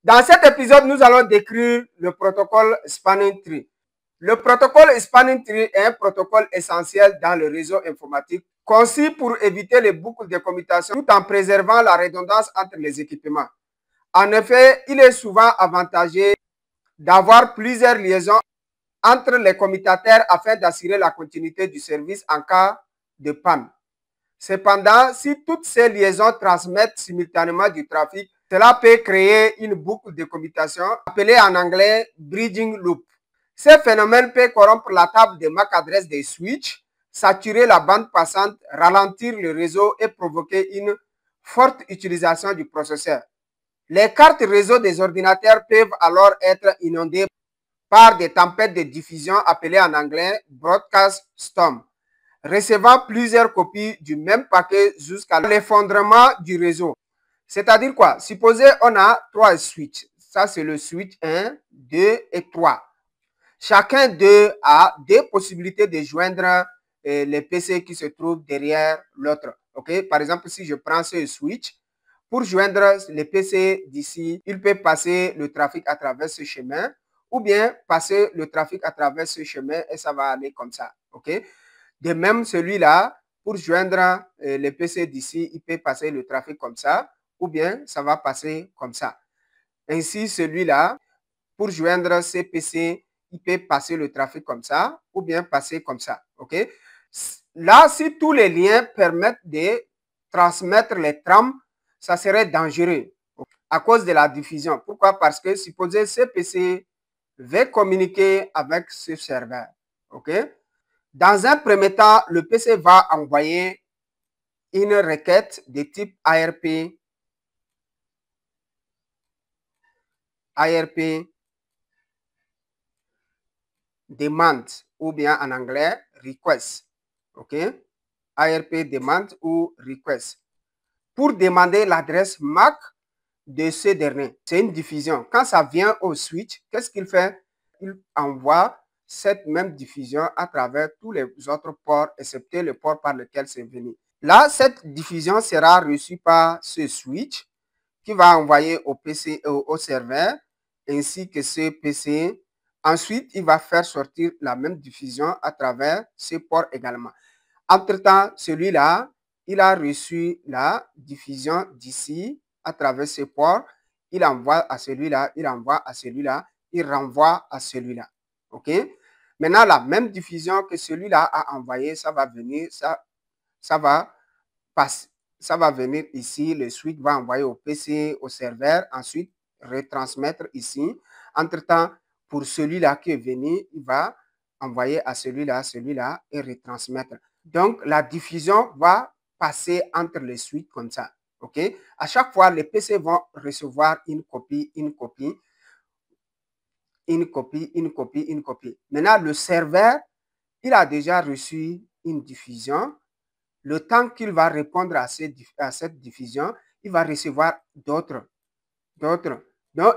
Dans cet épisode, nous allons décrire le protocole Spanning Tree. Le protocole Spanning Tree est un protocole essentiel dans le réseau informatique conçu pour éviter les boucles de commutation tout en préservant la redondance entre les équipements. En effet, il est souvent avantageux d'avoir plusieurs liaisons entre les commutateurs afin d'assurer la continuité du service en cas de panne. Cependant, si toutes ces liaisons transmettent simultanément du trafic, cela peut créer une boucle de commutation appelée en anglais bridging loop. Ce phénomène peut corrompre la table de MAC adresse des switches, saturer la bande passante, ralentir le réseau et provoquer une forte utilisation du processeur. Les cartes réseau des ordinateurs peuvent alors être inondées par des tempêtes de diffusion appelées en anglais broadcast storm, recevant plusieurs copies du même paquet jusqu'à l'effondrement du réseau. C'est-à-dire quoi? Supposez on a 3 switches. Ça, c'est le switch 1, 2 et 3. Chacun d'eux a des possibilités de joindre les PC qui se trouvent derrière l'autre. Okay? Par exemple, si je prends ce switch, pour joindre les PC d'ici, il peut passer le trafic à travers ce chemin ou bien passer le trafic à travers ce chemin et ça va aller comme ça. Okay? De même, celui-là, pour joindre les PC d'ici, il peut passer le trafic comme ça ou bien ça va passer comme ça. Ainsi, celui-là, pour joindre ces PC, il peut passer le trafic comme ça ou bien passer comme ça. Okay? Là, si tous les liens permettent de transmettre les trames, ça serait dangereux à cause de la diffusion. Pourquoi? Parce que supposez ce PC va communiquer avec ce serveur. Okay? Dans un premier temps, le PC va envoyer une requête de type ARP demand ou bien en anglais request. OK? ARP demand ou request. Pour demander l'adresse MAC de ce dernier. C'est une diffusion. Quand ça vient au switch, qu'est-ce qu'il fait? Il envoie cette même diffusion à travers tous les autres ports, excepté le port par lequel c'est venu. Là, cette diffusion sera reçue par ce switch qui va envoyer au PC, au serveur, ainsi que ce PC. Ensuite, il va faire sortir la même diffusion à travers ce port également. Entre-temps, celui-là, il a reçu la diffusion d'ici à travers ce port. Il envoie à celui-là, il envoie à celui-là, il renvoie à celui-là. OK? Maintenant, la même diffusion que celui-là a envoyé, ça va venir, ça va passer. Ça va venir ici, le switch va envoyer au PC, au serveur, ensuite retransmettre ici. Entre-temps, pour celui-là qui est venu, il va envoyer à celui-là, celui-là et retransmettre. Donc, la diffusion va passer entre les switches comme ça. OK? À chaque fois, les PC vont recevoir une copie, une copie, une copie, une copie, une copie. Maintenant, le serveur, il a déjà reçu une diffusion. Le temps qu'il va répondre à cette diffusion, il va recevoir d'autres. Donc,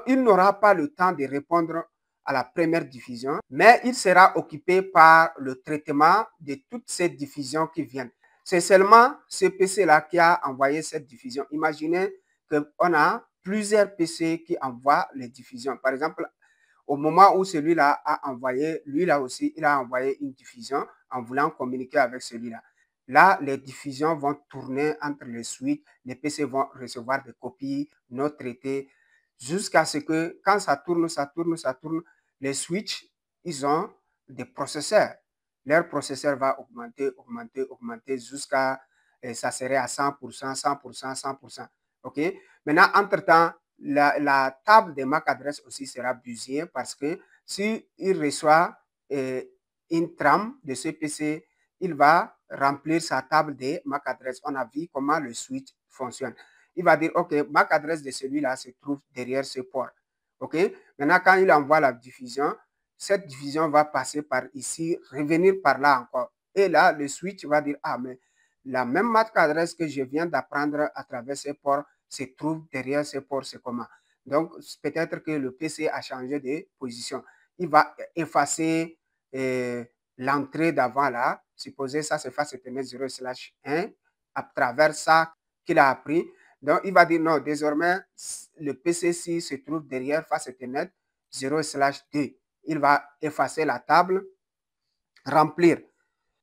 il n'aura pas le temps de répondre à la première diffusion, mais il sera occupé par le traitement de toutes ces diffusions qui viennent. C'est seulement ce PC-là qui a envoyé cette diffusion. Imaginez qu'on a plusieurs PC qui envoient les diffusions. Par exemple, au moment où celui-là a envoyé, lui-là aussi, il a envoyé une diffusion en voulant communiquer avec celui-là. Là, les diffusions vont tourner entre les suites, les PC vont recevoir des copies non traitées, jusqu'à ce que quand ça tourne, les switches, ils ont des processeurs. Leur processeur va augmenter jusqu'à, ça serait à 100%, 100%, 100%. OK? Maintenant, entre-temps, la table de MAC adresse aussi sera busy parce que s'il reçoit une trame de ce PC, il va remplir sa table de MAC adresse. On a vu comment le switch fonctionne. Il va dire, OK, MAC adresse de celui-là se trouve derrière ce port. OK? Maintenant, quand il envoie la diffusion, cette diffusion va passer par ici, revenir par là encore. Et là, le switch va dire, ah, mais la même MAC adresse que je viens d'apprendre à travers ce port se trouve derrière ce port, c'est comment? Donc, peut-être que le PC a changé de position. Il va effacer l'entrée d'avant là. Supposez ça se fasse ethernet 0/1 à travers ça qu'il a appris. Donc, il va dire non, désormais, le PCC se trouve derrière face Ethernet 0/2. Il va effacer la table, remplir.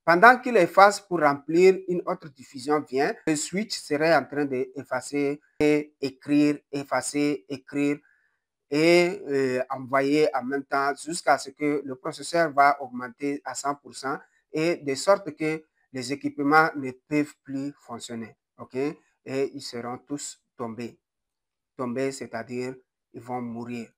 Pendant qu'il efface pour remplir, une autre diffusion vient. Le switch serait en train d'effacer et écrire, effacer, écrire et envoyer en même temps jusqu'à ce que le processeur va augmenter à 100% et de sorte que les équipements ne peuvent plus fonctionner. OK? Et ils seront tous tombés. Tombés, c'est-à-dire ils vont mourir.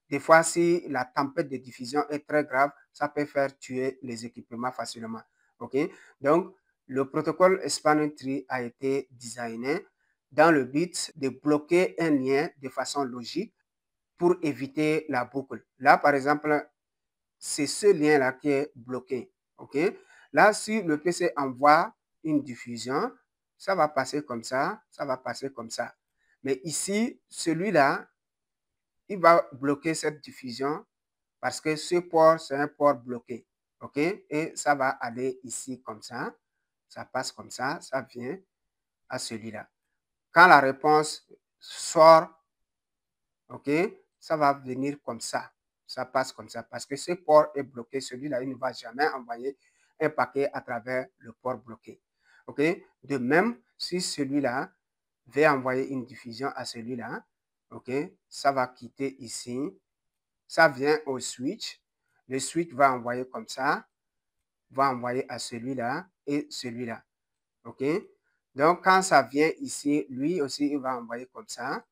Des fois, si la tempête de diffusion est très grave, ça peut faire tuer les équipements facilement. OK? Donc, le protocole Spanning Tree a été designé dans le but de bloquer un lien de façon logique pour éviter la boucle. Là, par exemple, c'est ce lien-là qui est bloqué. OK? Là, si le PC envoie une diffusion, ça va passer comme ça va passer comme ça. Mais ici, celui-là, il va bloquer cette diffusion parce que ce port, c'est un port bloqué. OK? Et ça va aller ici comme ça passe comme ça vient à celui-là. Quand la réponse sort, OK, ça va venir comme ça passe comme ça parce que ce port est bloqué. Celui-là, il ne va jamais envoyer un paquet à travers le port bloqué. OK? De même, si celui-là veut envoyer une diffusion à celui-là, OK, ça va quitter ici. Ça vient au switch. Le switch va envoyer comme ça, va envoyer à celui-là et celui-là. OK? Donc, quand ça vient ici, lui aussi, il va envoyer comme ça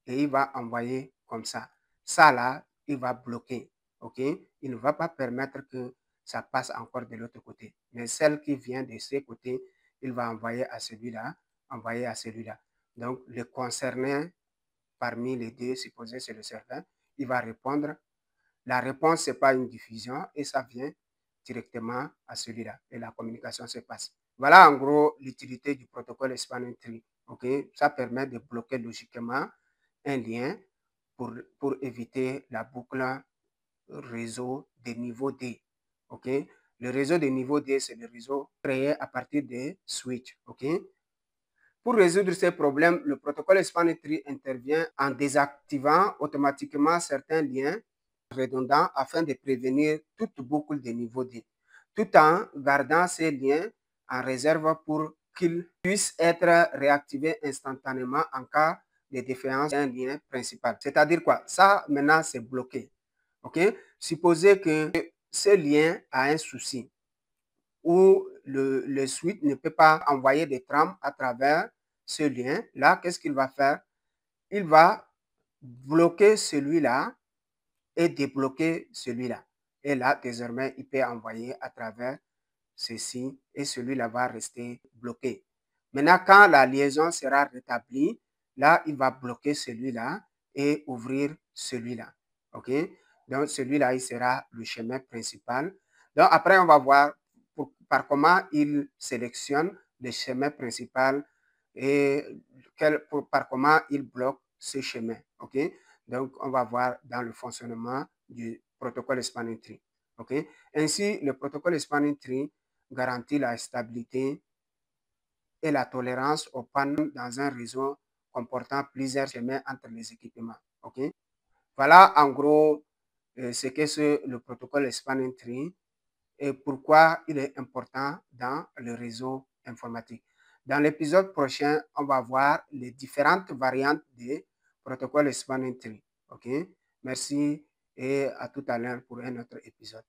et il va envoyer comme ça. Ça là, il va bloquer. OK? Il ne va pas permettre que ça passe encore de l'autre côté. Mais celle qui vient de ce côté, il va envoyer à celui-là, envoyer à celui-là. Donc, le concerné parmi les deux, supposé c'est le serveur, il va répondre. La réponse, ce n'est pas une diffusion et ça vient directement à celui-là et la communication se passe. Voilà en gros l'utilité du protocole Spanning Tree. Okay? Ça permet de bloquer logiquement un lien pour éviter la boucle réseau de niveau D. Okay? Le réseau de niveau D, c'est le réseau créé à partir des switches. Okay? Pour résoudre ces problèmes, le protocole Spanning Tree intervient en désactivant automatiquement certains liens redondants afin de prévenir toute boucle de niveau D, tout en gardant ces liens en réserve pour qu'ils puissent être réactivés instantanément en cas de défaillance d'un lien principal. C'est-à-dire quoi? Ça, maintenant, c'est bloqué. OK? Supposez que ce lien a un souci où le switch ne peut pas envoyer des trames à travers ce lien. Là, qu'est-ce qu'il va faire? Il va bloquer celui-là et débloquer celui-là. Et là, désormais, il peut envoyer à travers ceci et celui-là va rester bloqué. Maintenant, quand la liaison sera rétablie, là, il va bloquer celui-là et ouvrir celui-là. OK? Donc, celui-là, il sera le chemin principal. Donc, après, on va voir par comment il sélectionne le chemin principal et par comment il bloque ce chemin. OK? Donc, on va voir dans le fonctionnement du protocole Spanning Tree. OK? Ainsi, le protocole Spanning Tree garantit la stabilité et la tolérance aux pannes dans un réseau comportant plusieurs chemins entre les équipements. OK? Voilà en gros ce qu'est le protocole Spanning Tree et pourquoi il est important dans le réseau informatique. Dans l'épisode prochain, on va voir les différentes variantes des protocoles Spanning Tree. OK? Merci et à tout à l'heure pour un autre épisode.